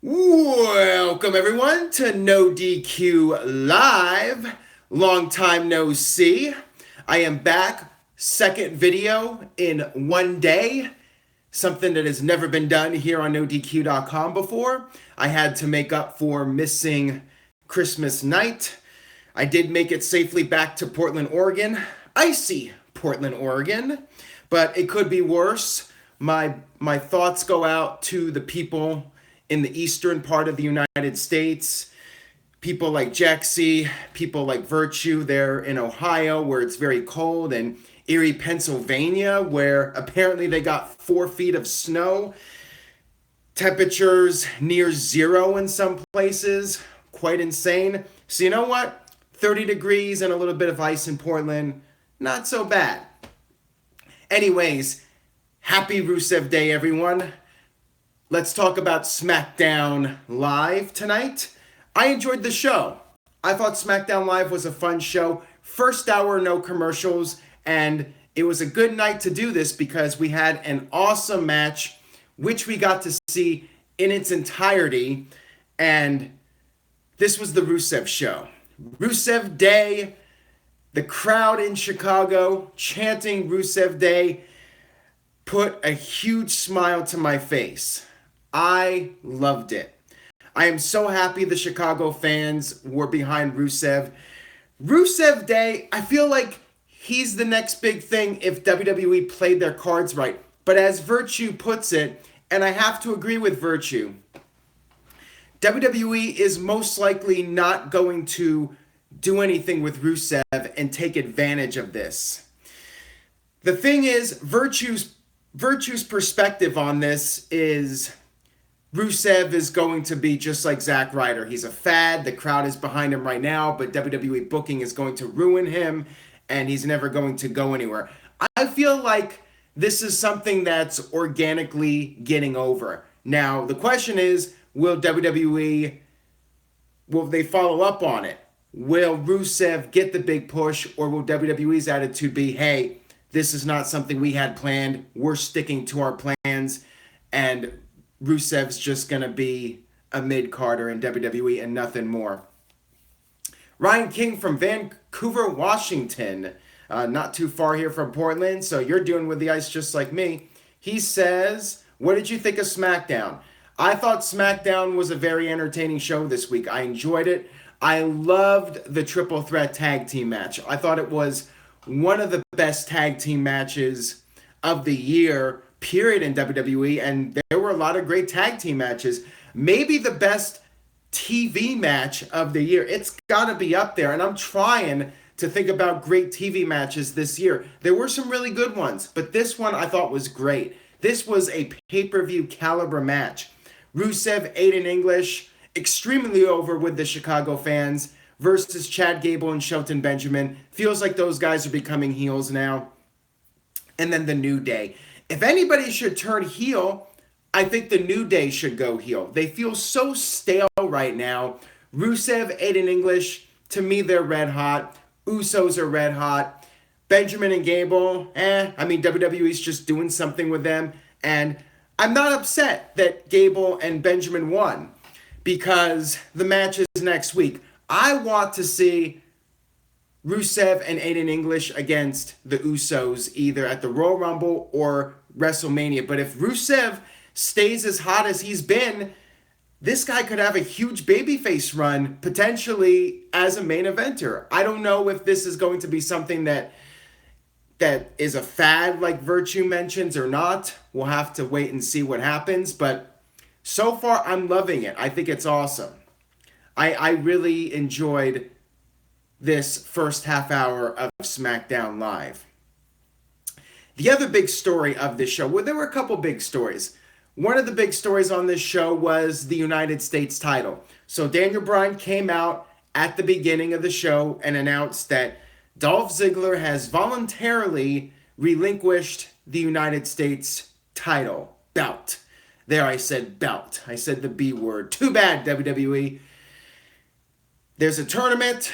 Welcome everyone to NoDQ Live. Long time no see. I am back. Second video in one day. Something that has never been done here on NoDQ.com before. I had to make up for missing Christmas night. I did make it safely back to Portland, Oregon. Icy Portland, Oregon. But it could be worse. My thoughts go out to the people in the eastern part of the United States. People like Jexy, people like Virtue there in Ohio, where it's very cold, and Erie, Pennsylvania, where apparently they got 4 feet of snow. Temperatures near zero in some places. Quite insane. So you know what? 30 degrees and a little bit of ice in Portland. Not so bad. Anyways, happy Rusev Day, everyone. Let's talk about Smackdown Live tonight. I enjoyed the show. I thought Smackdown Live was a fun show. First hour, no commercials, and it was a good night to do this because we had an awesome match, which we got to see in its entirety, and this was the Rusev show. Rusev Day, the crowd in Chicago chanting Rusev Day put a huge smile to my face. I loved it. I am so happy the Chicago fans were behind Rusev. Rusev Day, I feel like he's the next big thing if WWE played their cards right. But as Virtue puts it, and I have to agree with Virtue, WWE is most likely not going to do anything with Rusev and take advantage of this. The thing is, Virtue's perspective on this is Rusev is going to be just like Zack Ryder. He's a fad. The crowd is behind him right now, but WWE booking is going to ruin him, and he's never going to go anywhere. I feel like this is something that's organically getting over. Now, the question is, will they follow up on it? Will Rusev get the big push, or will WWE's attitude be, hey, this is not something we had planned, we're sticking to our plans, and Rusev's just going to be a mid-carder in WWE and nothing more. Ryan King from Vancouver, Washington, not too far here from Portland, so you're doing with the ice just like me. He says, what did you think of SmackDown? I thought SmackDown was a very entertaining show this week. I enjoyed it. I loved the triple threat tag team match. I thought it was one of the best tag team matches of the year, period, in WWE, and there were a lot of great tag team matches. Maybe the best TV match of the year. It's got to be up there, and I'm trying to think about great TV matches this year. There were some really good ones, but this one I thought was great. This was a pay-per-view caliber match. Rusev, Aiden English, extremely over with the Chicago fans, versus Chad Gable and Shelton Benjamin. Feels like those guys are becoming heels now. And then the New Day. If anybody should turn heel, I think the New Day should go heel. They feel so stale right now. Rusev, Aiden English, to me they're red hot. Usos are red hot. Benjamin and Gable, WWE's just doing something with them. And I'm not upset that Gable and Benjamin won because the match is next week. I want to see Rusev and Aiden English against the Usos either at the Royal Rumble or WrestleMania. But if Rusev stays as hot as he's been, this guy could have a huge babyface run, potentially as a main eventer. I don't know if this is going to be something that is a fad like Virtue mentions or not. We'll have to wait and see what happens. But so far, I'm loving it. I think it's awesome. I really enjoyed this first half hour of SmackDown Live. The other big story of this show, well, there were a couple big stories. One of the big stories on this show was the United States title. So Daniel Bryan came out at the beginning of the show and announced that Dolph Ziggler has voluntarily relinquished the United States title belt. There I said belt. I said the B word. Too bad, WWE. There's a tournament,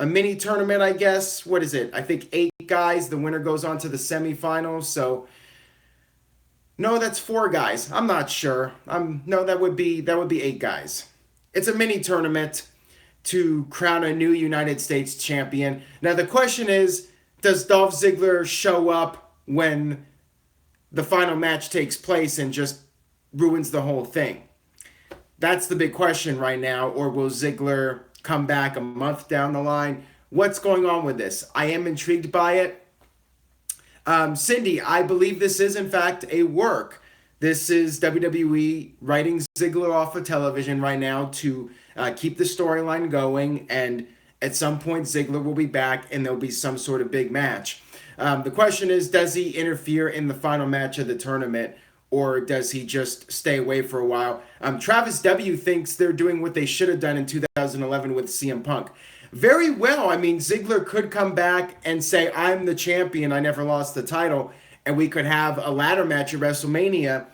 a mini tournament, I guess. What is it? I think 8 guys. The winner goes on to the semifinals. So No, that's 4 guys. I'm not sure. No, that would be 8 guys. It's a mini tournament to crown a new United States champion. Now the question is, does Dolph Ziggler show up when the final match takes place and just ruins the whole thing? That's the big question right now. Or will Ziggler come back a month down the line? What's going on with this? I am intrigued by it. Cindy, I believe this is in fact a work. This is WWE writing Ziggler off of television right now to keep the storyline going, and at some point Ziggler will be back and there'll be some sort of big match. The question is, does he interfere in the final match of the tournament, or does he just stay away for a while? Travis W. thinks they're doing what they should have done in 2011 with CM Punk. Very well. I mean, Ziggler could come back and say, I'm the champion, I never lost the title, and we could have a ladder match at WrestleMania,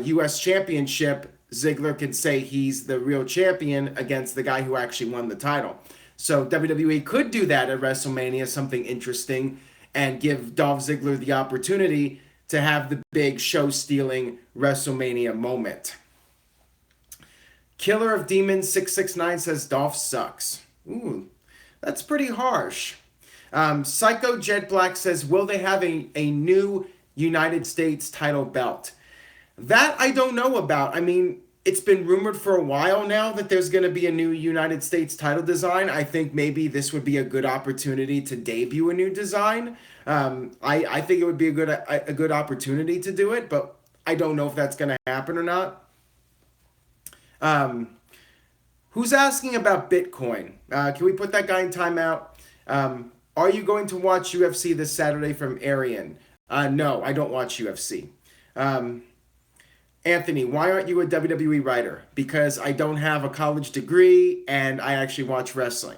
U.S. Championship. Ziggler could say he's the real champion against the guy who actually won the title. So WWE could do that at WrestleMania, something interesting, and give Dolph Ziggler the opportunity to have the big show-stealing WrestleMania moment. Killer of Demons 669 says Dolph sucks. Ooh, that's pretty harsh. Psycho Jet Black says, will they have a new United States title belt? That I don't know about. I mean, it's been rumored for a while now that there's going to be a new United States title design. I think maybe this would be a good opportunity to debut a new design. I think it would be a good opportunity to do it, but I don't know if that's going to happen or not. Who's asking about Bitcoin? Can we put that guy in timeout? Are you going to watch UFC this Saturday from Arian? No, I don't watch UFC. Anthony, why aren't you a WWE writer? Because I don't have a college degree and I actually watch wrestling.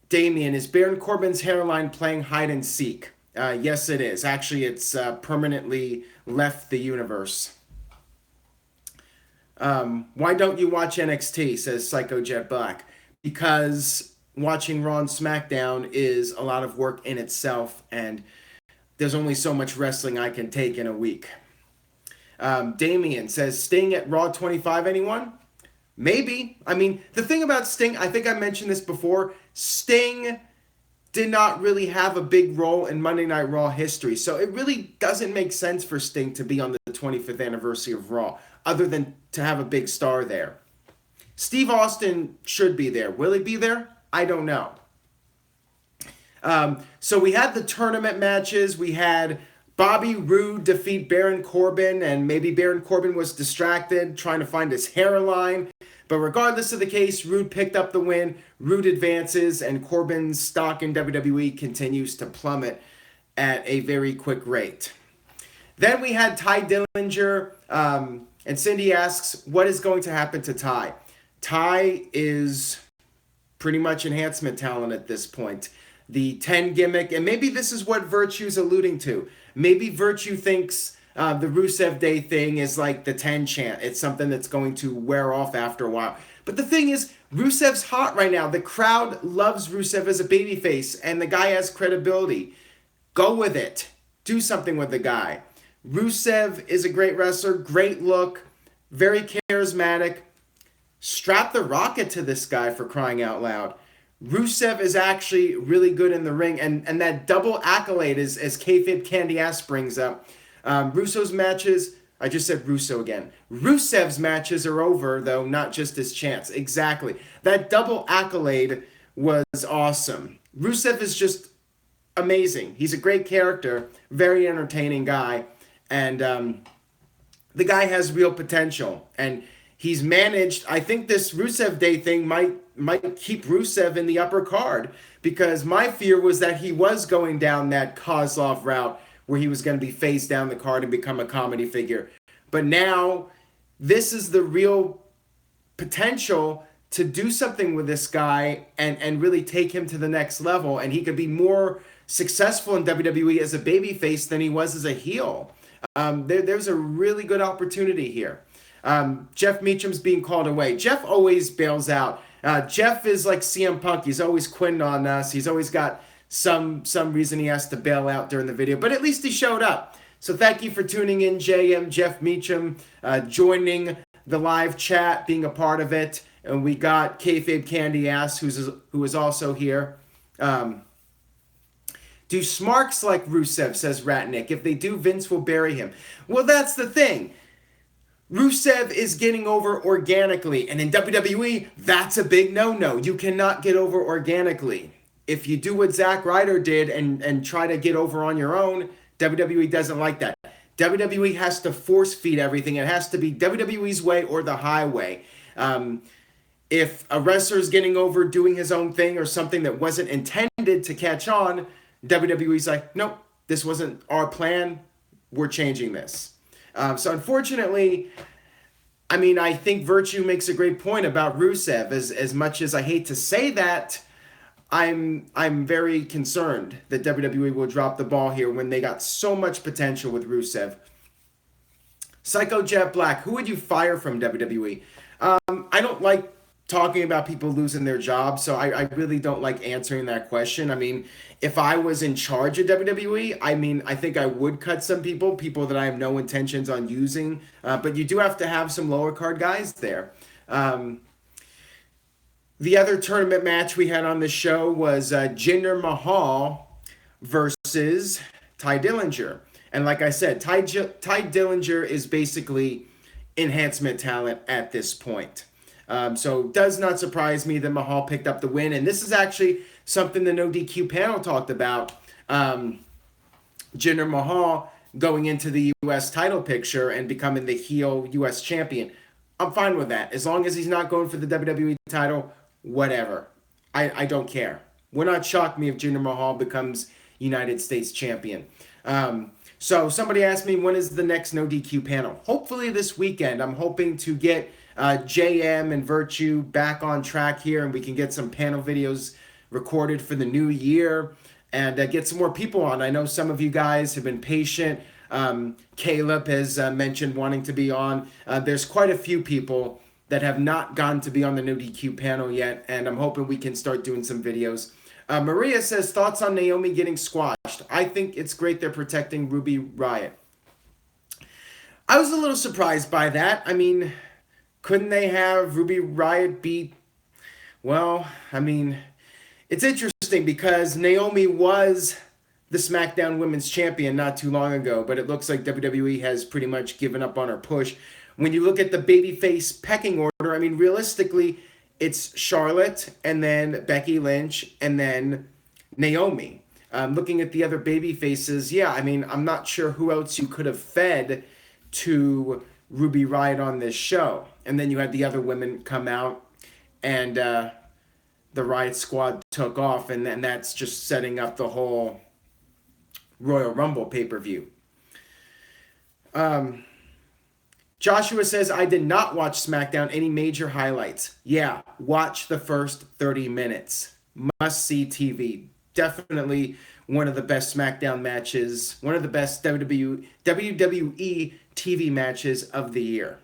Damien, is Baron Corbin's hairline playing hide and seek? Yes, it is. Actually, it's permanently left the universe. Why don't you watch NXT, says Psycho Jet Black? Because watching Raw and SmackDown is a lot of work in itself, and there's only so much wrestling I can take in a week. Damien says, Sting at Raw 25, anyone? Maybe. I mean, the thing about Sting, I think I mentioned this before, Sting did not really have a big role in Monday Night Raw history, so it really doesn't make sense for Sting to be on the 25th anniversary of Raw, other than to have a big star there. Steve Austin should be there. Will he be there? I don't know. So we had the tournament matches. We had Bobby Roode defeat Baron Corbin, and maybe Baron Corbin was distracted trying to find his hairline. But regardless of the case, Roode picked up the win. Roode advances, and Corbin's stock in WWE continues to plummet at a very quick rate. Then we had Ty Dillinger, and Cindy asks, what is going to happen to Ty? Ty is pretty much enhancement talent at this point. The 10 gimmick, and maybe this is what Virtue's alluding to. Maybe Virtue thinks the Rusev Day thing is like the 10 chant. It's something that's going to wear off after a while. But the thing is, Rusev's hot right now. The crowd loves Rusev as a babyface, and the guy has credibility. Go with it. Do something with the guy. Rusev is a great wrestler, great look, very charismatic. Strap the rocket to this guy, for crying out loud. Rusev is actually really good in the ring, and that double accolade, as Kayfabe Candy Ass brings up. Russo's matches, I just said Russo again. Rusev's matches are over, though, not just his chance. Exactly. That double accolade was awesome. Rusev is just amazing. He's a great character, very entertaining guy, and the guy has real potential, and he's managed. I think this Rusev Day thing might keep Rusev in the upper card, because my fear was that he was going down that Kozlov route where he was going to be phased down the card and become a comedy figure. But now this is the real potential to do something with this guy and really take him to the next level, and he could be more successful in WWE as a babyface than he was as a heel. There's a really good opportunity here. Jeff Meacham's being called away. Jeff always bails out. Jeff is like CM Punk. He's always quitting on us. He's always got some reason he has to bail out during the video. But at least he showed up. So thank you for tuning in, JM, Jeff Meacham, joining the live chat, being a part of it. And we got Kayfabe Candy Ass, who is also here. Do Smarks like Rusev, says Ratnick. If they do, Vince will bury him. Well, that's the thing. Rusev is getting over organically. And in WWE, that's a big no-no. You cannot get over organically. If you do what Zack Ryder did and try to get over on your own, WWE doesn't like that. WWE has to force feed everything. It has to be WWE's way or the highway. If a wrestler's getting over doing his own thing or something that wasn't intended to catch on, WWE's like, nope, this wasn't our plan. We're changing this. So unfortunately, I mean, I think Virtue makes a great point about Rusev. As much as I hate to say that, I'm very concerned that WWE will drop the ball here when they got so much potential with Rusev. Psycho Jet Black, who would you fire from WWE? I don't like talking about people losing their jobs, so I really don't like answering that question. I mean, if I was in charge of WWE, I think I would cut some people that I have no intentions on using, but you do have to have some lower card guys there. The other tournament match we had on the show was Jinder Mahal versus Ty Dillinger. And like I said, Ty Dillinger is basically enhancement talent at this point. So it does not surprise me that Mahal picked up the win. And this is actually something the NoDQ panel talked about. Jinder Mahal going into the U.S. title picture and becoming the heel U.S. champion. I'm fine with that. As long as he's not going for the WWE title, whatever. I don't care. Would not shock me if Jinder Mahal becomes United States champion. So somebody asked me, when is the next NoDQ panel? Hopefully this weekend. I'm hoping to get JM and Virtue back on track here, and we can get some panel videos recorded for the new year and get some more people on. I know some of you guys have been patient. Caleb has mentioned wanting to be on. There's quite a few people that have not gotten to be on the NoDQ panel yet, and I'm hoping we can start doing some videos. Maria says, thoughts on Naomi getting squashed? I think it's great they're protecting Ruby Riott. I was a little surprised by that. I mean, couldn't they have Ruby Riott beat? Well, I mean, it's interesting because Naomi was the SmackDown Women's Champion not too long ago, but it looks like WWE has pretty much given up on her push. When you look at the babyface pecking order, I mean, realistically, it's Charlotte, and then Becky Lynch, and then Naomi. Looking at the other baby faces, yeah, I mean, I'm not sure who else you could have fed to Ruby Riott on this show. And then you had the other women come out, and the Riott Squad took off, and then that's just setting up the whole Royal Rumble pay-per-view. Joshua says, I did not watch SmackDown. Any major highlights? Yeah, watch the first 30 minutes. Must-see TV. Definitely one of the best SmackDown matches, one of the best WWE TV matches of the year.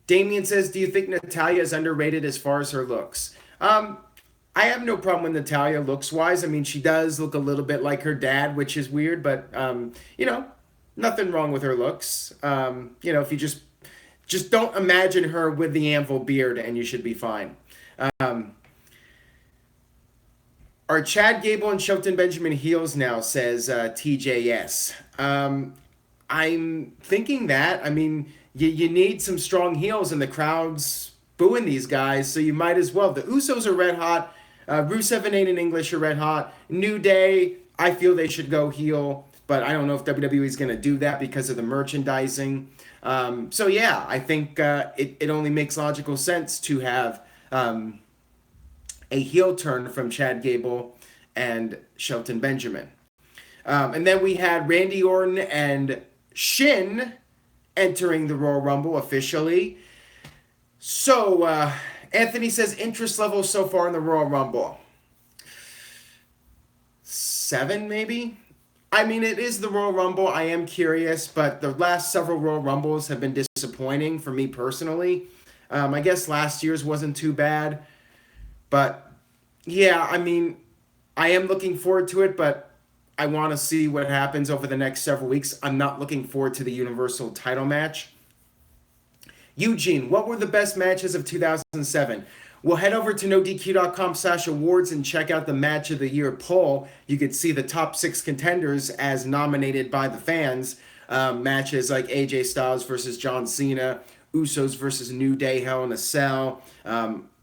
Damien says, do you think Natalya is underrated as far as her looks? I have no problem with Natalya looks-wise. I mean, she does look a little bit like her dad, which is weird, but, nothing wrong with her looks. If you just don't imagine her with the anvil beard and you should be fine. Are Chad Gable and Shelton Benjamin heels now, says TJS. I'm thinking that. I mean, you need some strong heels and the crowd's booing these guys, so you might as well. The Usos are red hot. Rusev and Aiden English are red hot. New Day, I feel they should go heel. But I don't know if WWE is going to do that because of the merchandising. So yeah, I think it only makes logical sense to have a heel turn from Chad Gable and Shelton Benjamin. And then we had Randy Orton and Shin entering the Royal Rumble officially. So Anthony says interest level so far in the Royal Rumble. 7 maybe? I mean, it is the Royal Rumble. I am curious, but the last several Royal Rumbles have been disappointing for me personally. I guess last year's wasn't too bad. But, yeah, I mean, I am looking forward to it, but I want to see what happens over the next several weeks. I'm not looking forward to the Universal title match. Eugene, what were the best matches of 2007? Well, head over to NoDQ.com/awards and check out the Match of the Year poll. You could see the top 6 contenders as nominated by the fans. Matches like AJ Styles versus John Cena, Usos versus New Day, Hell in a Cell,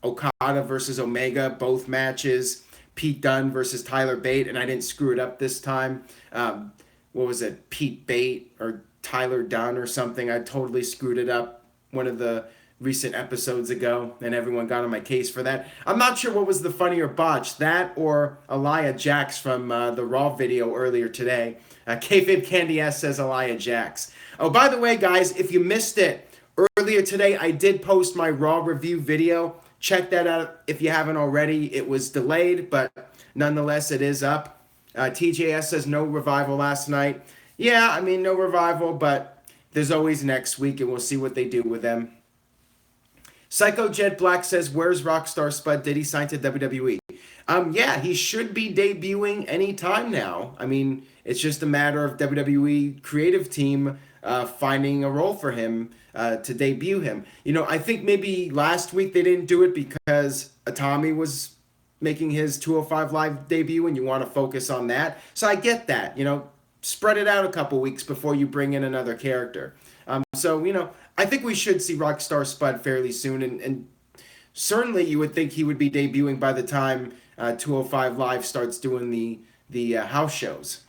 Okada versus Omega, both matches. Pete Dunne versus Tyler Bate, and I didn't screw it up this time. What was it? Pete Bate or Tyler Dunne or something. I totally screwed it up one of the recent episodes ago, and everyone got on my case for that. I'm not sure what was the funnier botch, that or Elia Jax from the Raw video earlier today. Kayfabe Candy S says Elia Jax. Oh, by the way, guys, if you missed it, earlier today I did post my Raw review video. Check that out if you haven't already. It was delayed, but nonetheless, it is up. TJS says no revival last night. Yeah, I mean, no revival, but there's always next week, and we'll see what they do with them. Psycho Jet Black says, where's Rockstar Spud? Did he sign to WWE? Yeah, he should be debuting anytime now. I mean, it's just a matter of WWE creative team finding a role for him to debut him. You know, I think maybe last week they didn't do it because Atami was making his 205 Live debut and you want to focus on that. So I get that, you know, spread it out a couple weeks before you bring in another character. So, you know, I think we should see Rockstar Spud fairly soon, and certainly you would think he would be debuting by the time 205 Live starts doing the house shows.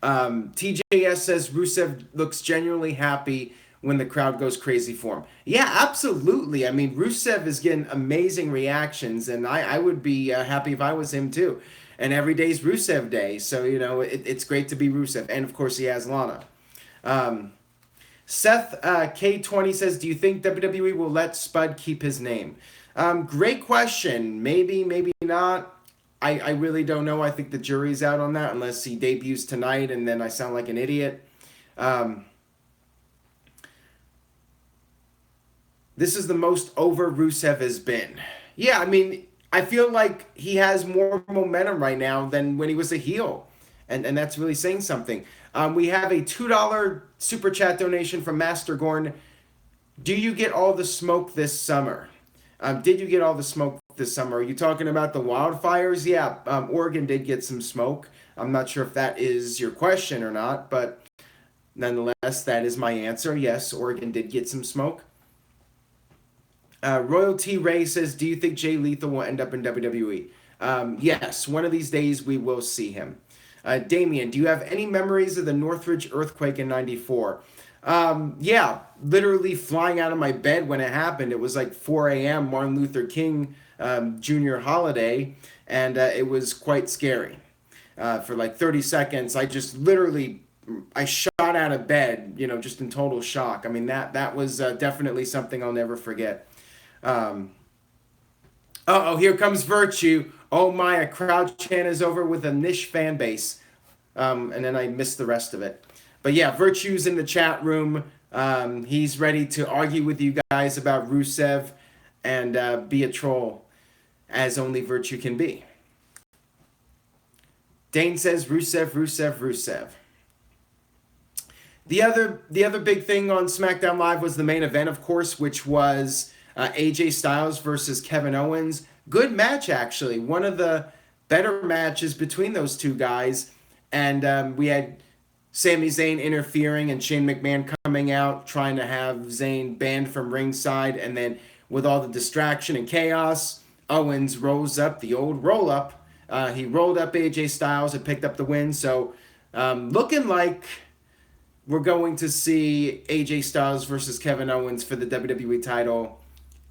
TJS says Rusev looks genuinely happy when the crowd goes crazy for him. Yeah, absolutely. I mean, Rusev is getting amazing reactions, and I would be happy if I was him too. And every day's Rusev Day, so, you know, it's great to be Rusev. And, of course, he has Lana. Seth K20 says, do you think WWE will let Spud keep his name? Great question. Maybe, maybe not. I really don't know. I think the jury's out on that unless he debuts tonight and then I sound like an idiot. This is the most over Rusev has been. Yeah, I mean, I feel like he has more momentum right now than when he was a heel. And that's really saying something. We have a $2 super chat donation from Master Gorn. Do you get all the smoke this summer? Did you get all the smoke this summer? Are you talking about the wildfires? Yeah, Oregon did get some smoke. I'm not sure if that is your question or not, but nonetheless, that is my answer. Yes, Oregon did get some smoke. Royalty Ray says, do you think Jay Lethal will end up in WWE? Yes, one of these days we will see him. Damien, do you have any memories of the Northridge earthquake in 94? Yeah, literally flying out of my bed when it happened. It was like 4 a.m., Martin Luther King Jr. holiday, and it was quite scary. For like 30 seconds, I just literally, I shot out of bed, you know, just in total shock. I mean, that was definitely something I'll never forget. Uh-oh, here comes Virtue. Oh my, a crowd chant is over with a niche fan base. And then I missed the rest of it. But yeah, Virtue's in the chat room. He's ready to argue with you guys about Rusev and be a troll as only Virtue can be. Dane says Rusev, Rusev, Rusev. The other big thing on SmackDown Live was the main event, of course, which was AJ Styles versus Kevin Owens. Good match, actually. One of the better matches between those two guys. And we had Sami Zayn interfering and Shane McMahon coming out, trying to have Zayn banned from ringside. And then with all the distraction and chaos, Owens rolls up the old roll-up. He rolled up AJ Styles and picked up the win. So looking like we're going to see AJ Styles versus Kevin Owens for the WWE title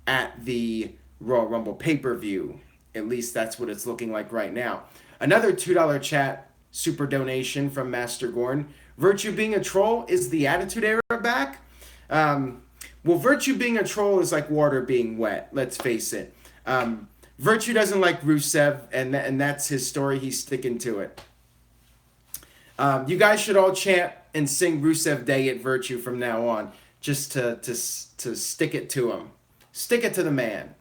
at the Royal Rumble pay-per-view. At least that's what it's looking like right now. Another $2 chat super donation from Master Gorn. Virtue being a troll, is the Attitude Era back? Well, Virtue being a troll is like water being wet, let's face it. Virtue doesn't like Rusev, and that's his story. He's sticking to it. You guys should all chant and sing Rusev Day at Virtue from now on, just to stick it to him. Stick it to the man.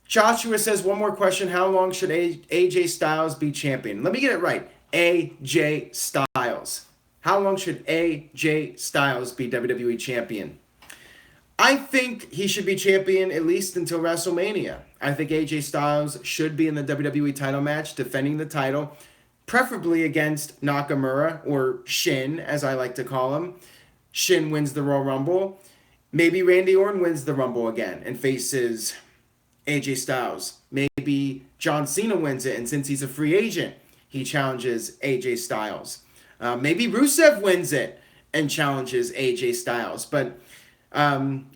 Joshua says, one more question. How long should AJ Styles be champion? Let me get it right. AJ Styles. How long should AJ Styles be WWE champion? I think he should be champion at least until WrestleMania. I think AJ Styles should be in the WWE title match, defending the title, preferably against Nakamura, or Shin, as I like to call him. Shin wins the Royal Rumble. Maybe Randy Orton wins the Rumble again and faces AJ Styles. Maybe John Cena wins it, and since he's a free agent, he challenges AJ Styles. Maybe Rusev wins it and challenges AJ Styles. But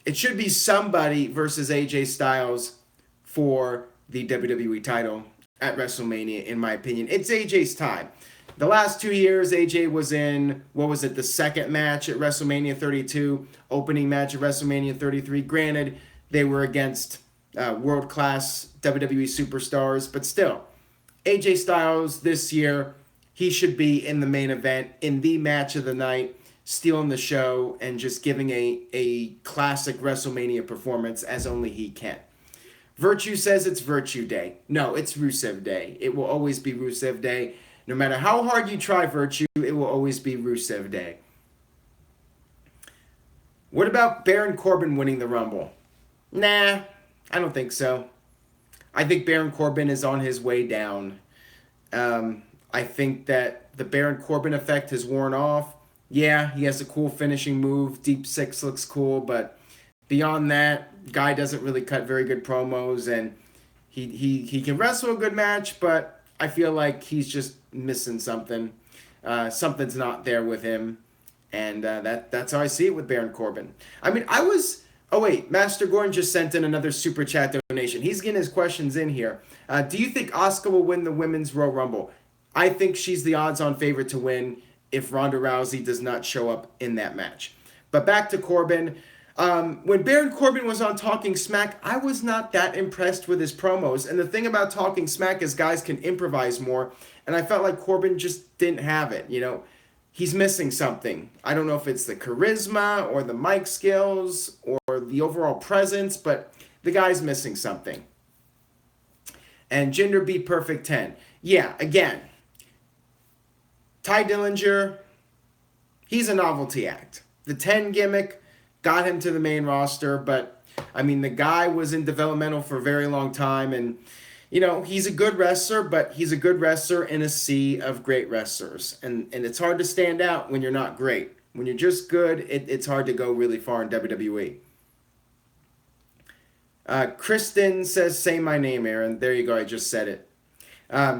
it should be somebody versus AJ Styles for the WWE title at WrestleMania, in my opinion. It's AJ's time. The last 2 years, AJ was in, the second match at WrestleMania 32, opening match at WrestleMania 33. Granted, they were against world-class WWE superstars, but still, AJ Styles this year, he should be in the main event, in the match of the night, stealing the show and just giving a classic WrestleMania performance as only he can. Virtue says it's Virtue Day. No, it's Rusev Day. It will always be Rusev Day. No matter how hard you try, Virtue, it will always be Rusev Day. What about Baron Corbin winning the Rumble? Nah, I don't think so. I think Baron Corbin is on his way down. I think that the Baron Corbin effect has worn off. Yeah, he has a cool finishing move. Deep Six looks cool, but beyond that, guy doesn't really cut very good promos, and he can wrestle a good match, but I feel like he's just missing something. Something's not there with him, and that's how I see it with Baron Corbin. I mean, oh wait, Master Gordon just sent in another super chat donation. He's getting his questions in here. Do you think Asuka will win the Women's Royal Rumble? I think she's the odds-on favorite to win if Ronda Rousey does not show up in that match. But back to Corbin. When Baron Corbin was on Talking Smack, I was not that impressed with his promos. And the thing about Talking Smack is guys can improvise more. And I felt like Corbin just didn't have it. You know, he's missing something. I don't know if it's the charisma or the mic skills or the overall presence, but the guy's missing something. And Jinder beat Perfect 10. Yeah, again, Ty Dillinger, he's a novelty act. The 10 gimmick got him to the main roster, but I mean, the guy was in developmental for a very long time, and you know, he's a good wrestler, but he's a good wrestler in a sea of great wrestlers, and it's hard to stand out when you're not great. When you're just good, it's hard to go really far in WWE. Kristen says, say my name, Aaron. There you go, I just said it.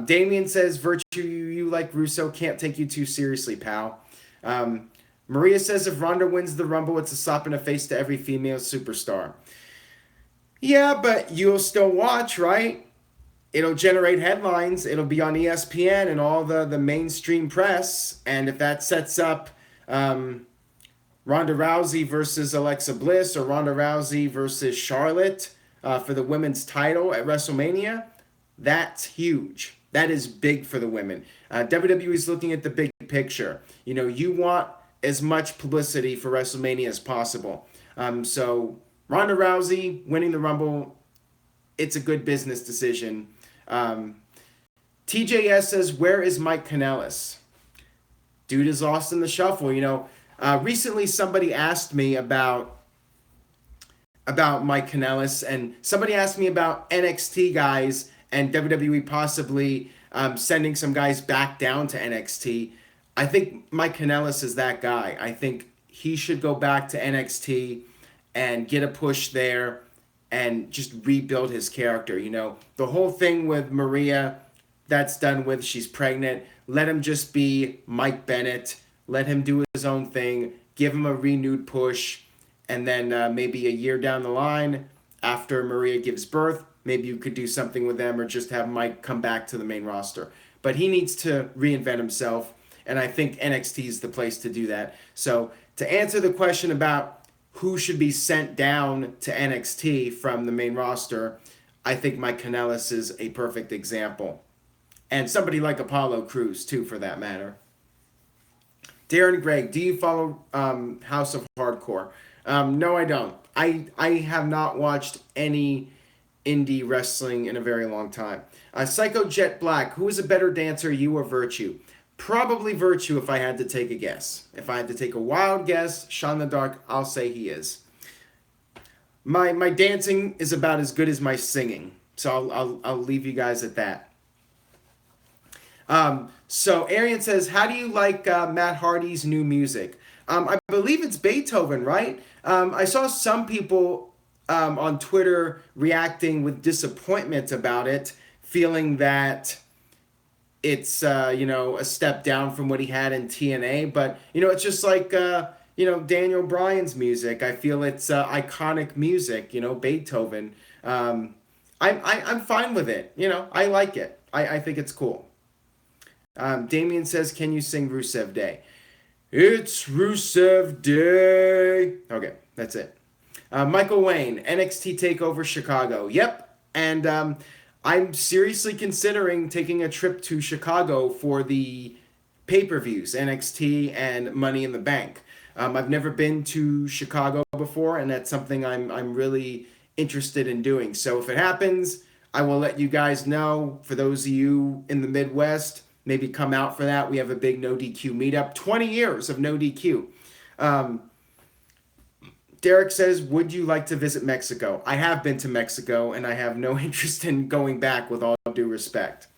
Damien says, Virtue, you like Russo, can't take you too seriously, pal. Maria says, if Ronda wins the Rumble, it's a slap in the face to every female superstar. Yeah, but you'll still watch, right? It'll generate headlines. It'll be on ESPN and all the mainstream press. And if that sets up Ronda Rousey versus Alexa Bliss or Ronda Rousey versus Charlotte for the women's title at WrestleMania, that's huge. That is big for the women. WWE is looking at the big picture. You know, you want as much publicity for WrestleMania as possible. So Ronda Rousey winning the Rumble, it's a good business decision. TJS says, where is Mike Kanellis? Dude is lost in the shuffle. You know, recently somebody asked me about Mike Kanellis, and somebody asked me about NXT guys and WWE possibly sending some guys back down to NXT. I think Mike Kanellis is that guy. I think he should go back to NXT and get a push there and just rebuild his character. You know, the whole thing with Maria, that's done with. She's pregnant. Let him just be Mike Bennett. Let him do his own thing. Give him a renewed push. And then maybe a year down the line, after Maria gives birth, maybe you could do something with them or just have Mike come back to the main roster. But he needs to reinvent himself. And I think NXT is the place to do that. So to answer the question about who should be sent down to NXT from the main roster, I think Mike Kanellis is a perfect example. And somebody like Apollo Crews, too, for that matter. Darren Gregg, do you follow House of Hardcore? No, I don't. I have not watched any indie wrestling in a very long time. Psycho Jet Black, who is a better dancer, you or Virtue? Probably Virtue if I had to take a guess. If I had to take a wild guess, Sean the Dark, I'll say he is. My dancing is about as good as my singing, so I'll leave you guys at that. So Arian says, how do you like Matt Hardy's new music? I believe it's Beethoven, right? I saw some people on Twitter reacting with disappointment about it, feeling that it's a step down from what he had in TNA. But it's just like Daniel Bryan's music. I feel it's iconic music. Beethoven. I'm fine with it. I like it. I think it's cool. Damien says, can you sing Rusev Day? It's Rusev Day. Okay, that's it. Michael Wayne, NXT TakeOver Chicago. Yep. And I'm seriously considering taking a trip to Chicago for the pay-per-views, NXT and Money in the Bank. I've never been to Chicago before, and that's something I'm really interested in doing. So if it happens, I will let you guys know. For those of you in the Midwest, maybe come out for that. We have a big NoDQ meetup. 20 years of NoDQ. Derek says, would you like to visit Mexico? I have been to Mexico, and I have no interest in going back, with all due respect.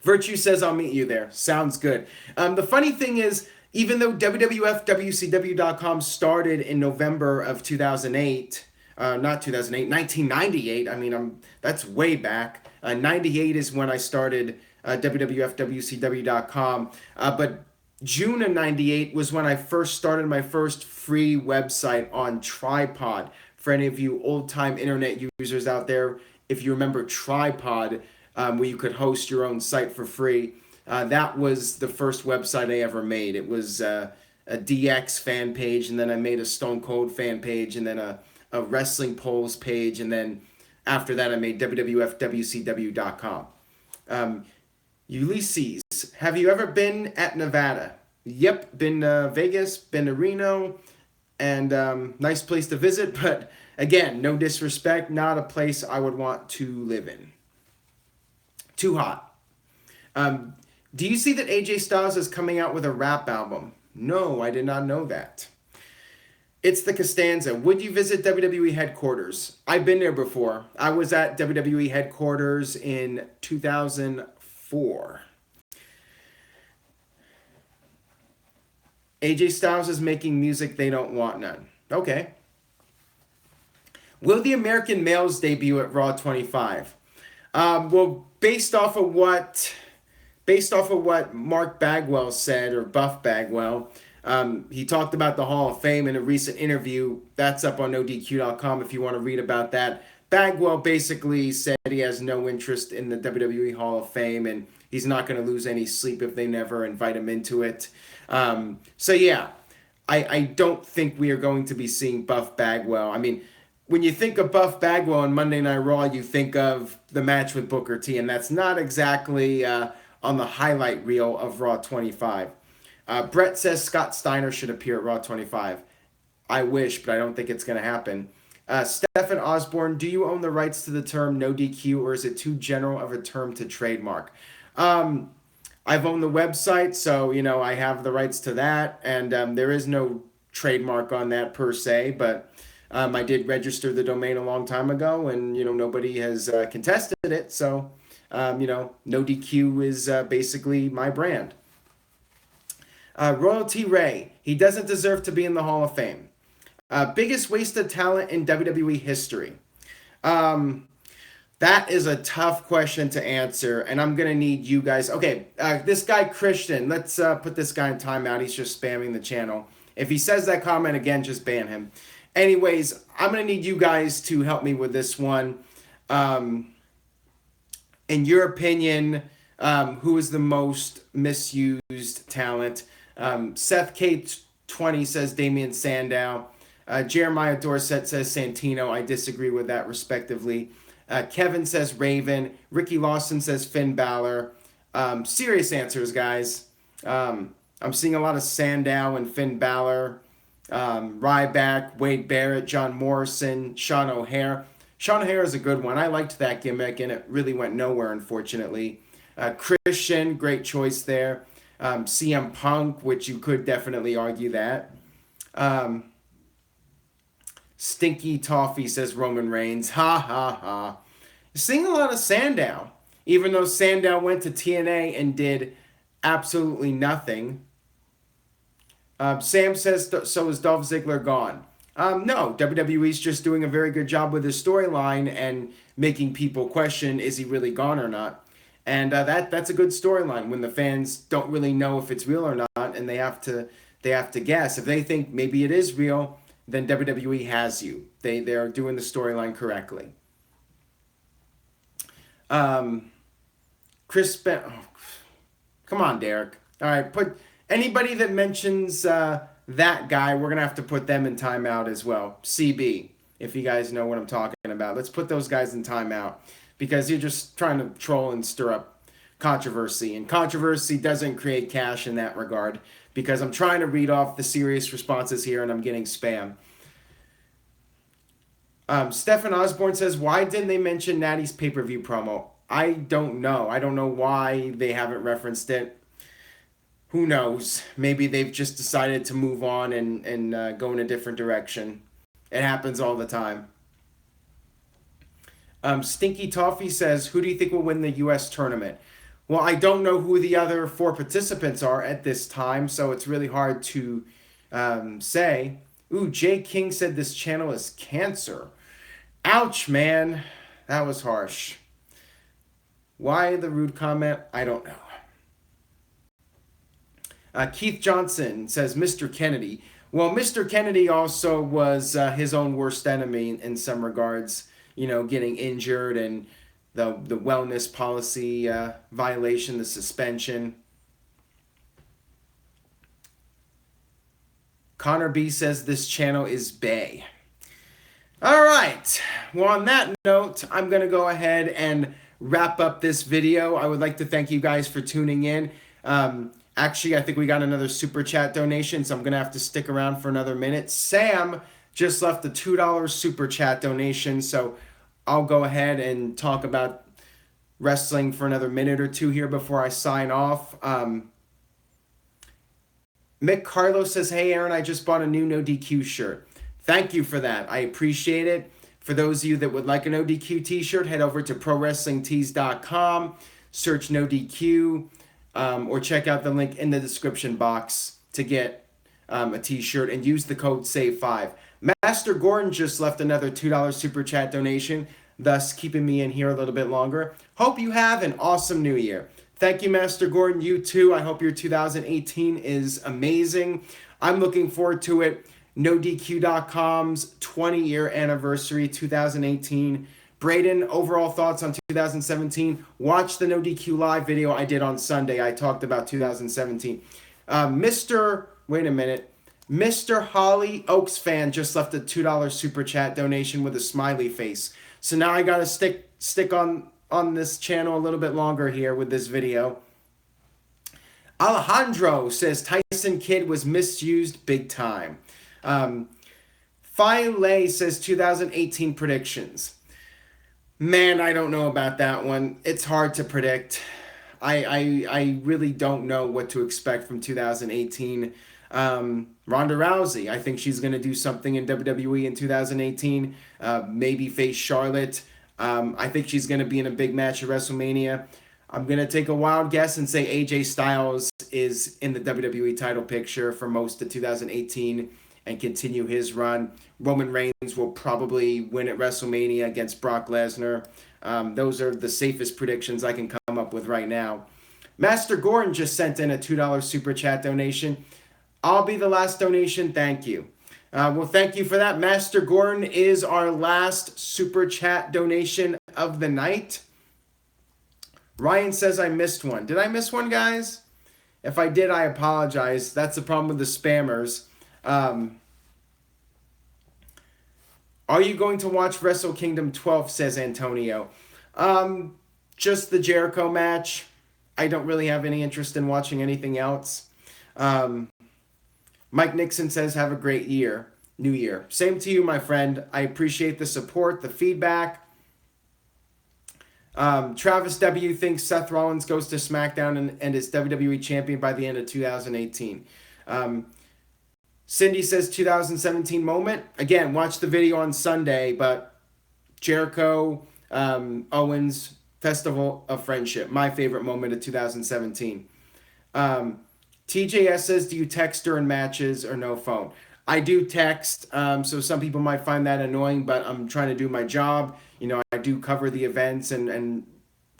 Virtue says, I'll meet you there. Sounds good. The funny thing is, even though WWF.WCW.com started in November of 2008, not 2008, 1998, I mean, that's way back. 98 is when I started WWF.WCW.com, but June of 98 was when I first started my first free website on Tripod. For any of you old-time internet users out there, if you remember Tripod, where you could host your own site for free, that was the first website I ever made. It was a DX fan page, and then I made a Stone Cold fan page, and then a Wrestling Polls page, and then after that I made WWF.WCW.com. Ulysses, have you ever been at Nevada? Yep, been to Vegas, been to Reno, and nice place to visit, but again, no disrespect, not a place I would want to live in. Too hot. Do you see that AJ Styles is coming out with a rap album? No, I did not know that. It's the Costanza. Would you visit WWE headquarters? I've been there before. I was at WWE headquarters in 2004. AJ Styles is making music, they don't want none. Okay. Will the American males debut at Raw 25? Well, based off of what Mark Bagwell said, or Buff Bagwell, he talked about the Hall of Fame in a recent interview. That's up on NoDQ.com if you want to read about that. Bagwell basically said he has no interest in the WWE Hall of Fame, and he's not going to lose any sleep if they never invite him into it. So yeah, I don't think we are going to be seeing Buff Bagwell. I mean, when you think of Buff Bagwell on Monday Night Raw, you think of the match with Booker T, and that's not exactly on the highlight reel of Raw 25. Brett says Scott Steiner should appear at Raw 25. I wish, but I don't think it's going to happen. Stephen Osborne, do you own the rights to the term no DQ, or is it too general of a term to trademark? I've owned the website, so, I have the rights to that, and there is no trademark on that per se, but I did register the domain a long time ago, and, nobody has contested it, so, no DQ is basically my brand. Royalty Ray, he doesn't deserve to be in the Hall of Fame. Biggest waste of talent in WWE history. That is a tough question to answer, and I'm going to need you guys. Okay, this guy Christian, let's put this guy in timeout. He's just spamming the channel. If he says that comment again, just ban him. Anyways, I'm going to need you guys to help me with this one. In your opinion, who is the most misused talent? Seth K20 says Damian Sandow. Jeremiah Dorset says Santino. I disagree with that, respectively. Kevin says Raven. Ricky Lawson says Finn Balor. Serious answers, guys. I'm seeing a lot of Sandow and Finn Balor. Ryback, Wade Barrett, John Morrison, Sean O'Hare. Sean Hare is a good one. I liked that gimmick, and it really went nowhere, unfortunately. Christian, great choice there. CM Punk, which you could definitely argue that. Stinky Toffee says Roman Reigns. Ha ha ha. Seeing a lot of Sandow, even though Sandow went to TNA and did absolutely nothing. Sam says, so is Dolph Ziggler gone? No, WWE's just doing a very good job with his storyline and making people question, is he really gone or not? And that's a good storyline when the fans don't really know if it's real or not, and they have to guess. If they think maybe it is real, then WWE has you. They're doing the storyline correctly. Come on, Derek. All right, put anybody that mentions that guy, we're gonna have to put them in timeout as well. CB, if you guys know what I'm talking about. Let's put those guys in timeout because you're just trying to troll and stir up controversy, and controversy doesn't create cash in that regard because I'm trying to read off the serious responses here and I'm getting spam. Stefan Osborne says, why didn't they mention Natty's pay-per-view promo? I don't know. I don't know why they haven't referenced it. Who knows? Maybe they've just decided to move on and go in a different direction. It happens all the time. Stinky Toffee says, who do you think will win the U.S. tournament? Well, I don't know who the other 4 participants are at this time, so it's really hard to say. Ooh, Jay King said this channel is cancer. Ouch, man. That was harsh. Why the rude comment? I don't know. Keith Johnson says, Mr. Kennedy. Well, Mr. Kennedy also was his own worst enemy in some regards. You know, getting injured and the wellness policy violation, the suspension. Connor B says this channel is bae. All right. Well, on that note, I'm going to go ahead and wrap up this video. I would like to thank you guys for tuning in. Actually, I think we got another super chat donation, so I'm going to have to stick around for another minute. Sam just left a $2 super chat donation, so I'll go ahead and talk about wrestling for another minute or two here before I sign off. Mick Carlos says, hey, Aaron, I just bought a new NoDQ shirt. Thank you for that. I appreciate it. For those of you that would like a NoDQ t-shirt, head over to ProWrestlingTees.com, search NoDQ, or check out the link in the description box to get a t-shirt and use the code SAVE5. Master Gordon just left another $2 super chat donation, thus keeping me in here a little bit longer. Hope you have an awesome new year. Thank you, Master Gordon. You too. I hope your 2018 is amazing. I'm looking forward to it. NoDQ.com's 20-year anniversary, 2018. Braden, overall thoughts on 2017? Watch the NoDQ live video I did on Sunday. I talked about 2017. Wait a minute. Mr. Holly Oaks fan just left a $2 super chat donation with a smiley face. So now I got to stick on this channel a little bit longer here with this video. Alejandro says Tyson Kidd was misused big time. Phile says 2018 predictions. Man, I don't know about that one. It's hard to predict. I really don't know what to expect from 2018. Ronda Rousey, I think she's going to do something in WWE in 2018. Maybe face Charlotte. I think she's going to be in a big match at WrestleMania. I'm going to take a wild guess and say AJ Styles is in the WWE title picture for most of 2018 and continue his run. Roman Reigns will probably win at WrestleMania against Brock Lesnar. Those are the safest predictions I can come up with right now. Master Gordon just sent in a $2 super chat donation. I'll be the last donation. Thank you. Well, thank you for that. Master Gordon is our last super chat donation of the night. Ryan says I missed one. Did I miss one, guys? If I did, I apologize. That's the problem with the spammers. Are you going to watch Wrestle Kingdom 12, says Antonio. Just the Jericho match. I don't really have any interest in watching anything else. Mike Nixon says, have a great year. new year. Same to you, my friend. I appreciate the support, the feedback. Travis W. thinks Seth Rollins goes to SmackDown and is WWE champion by the end of 2018. Cindy says 2017 moment. Again, watch the video on Sunday, but Jericho, Owens, Festival of Friendship, my favorite moment of 2017. TJS says, do you text during matches or no phone? I do text, so some people might find that annoying, but I'm trying to do my job. You know, I do cover the events and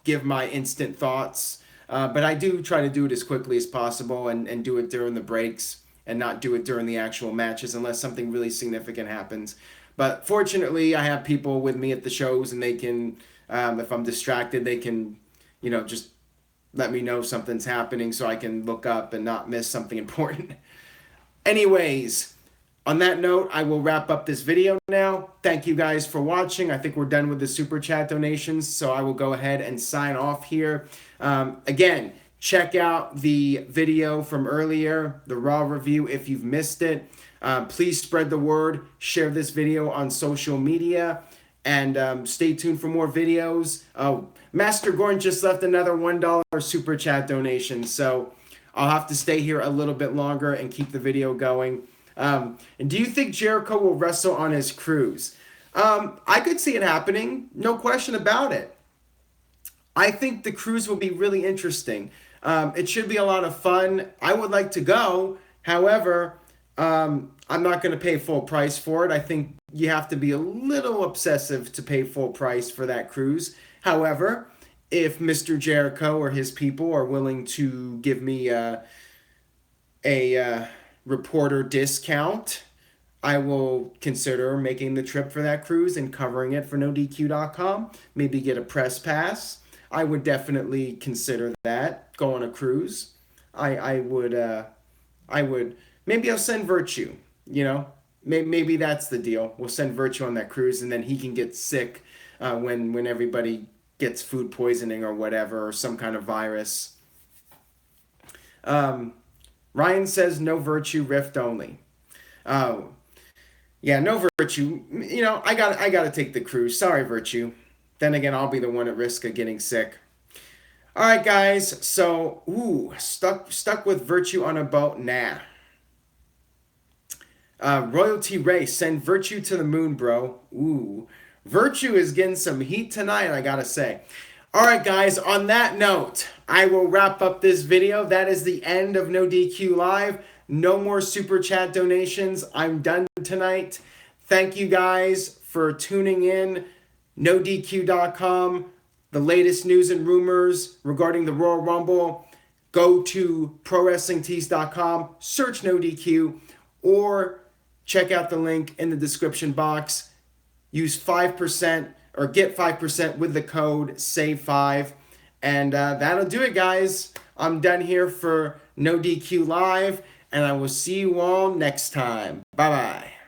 give my instant thoughts, but I do try to do it as quickly as possible and do it during the breaks and not do it during the actual matches unless something really significant happens. But fortunately, I have people with me at the shows, and they can, if I'm distracted, they can, you know, just let me know something's happening so I can look up and not miss something important. Anyways, on that note, I will wrap up this video now. Thank you guys for watching. I think we're done with the Super Chat donations, so I will go ahead and sign off here. Again, check out the video from earlier, the Raw review, if you've missed it. Please spread the word, share this video on social media, and stay tuned for more videos. Oh, Master Gordon just left another $1 Super Chat donation, so I'll have to stay here a little bit longer and keep the video going. And do you think Jericho will wrestle on his cruise? I could see it happening, no question about it. I think the cruise will be really interesting. It should be a lot of fun. I would like to go. However, I'm not going to pay full price for it. I think you have to be a little obsessive to pay full price for that cruise. However, if Mr. Jericho or his people are willing to give me a reporter discount, I will consider making the trip for that cruise and covering it for NoDQ.com. Maybe get a press pass. I would definitely consider that. Go on a cruise. I would. Maybe I'll send Virtue. You know, maybe that's the deal. We'll send Virtue on that cruise, and then he can get sick when everybody gets food poisoning or whatever, or some kind of virus. Ryan says no Virtue, Rift only. Oh, yeah, no Virtue. You know, I gotta take the cruise. Sorry, Virtue. Then again, I'll be the one at risk of getting sick. All right, guys. So, stuck with Virtue on a boat. Nah. Royalty Race, send Virtue to the moon, bro. Ooh, Virtue is getting some heat tonight, I gotta say. All right, guys, on that note, I will wrap up this video. That is the end of NoDQ Live. No more Super Chat donations. I'm done tonight. Thank you guys for tuning in. NoDQ.com, the latest news and rumors regarding the Royal Rumble. Go to ProWrestlingTees.com, search NoDQ, or check out the link in the description box. Use 5% or get 5% with the code SAVE5. And that'll do it, guys. I'm done here for NoDQ Live, and I will see you all next time. Bye-bye.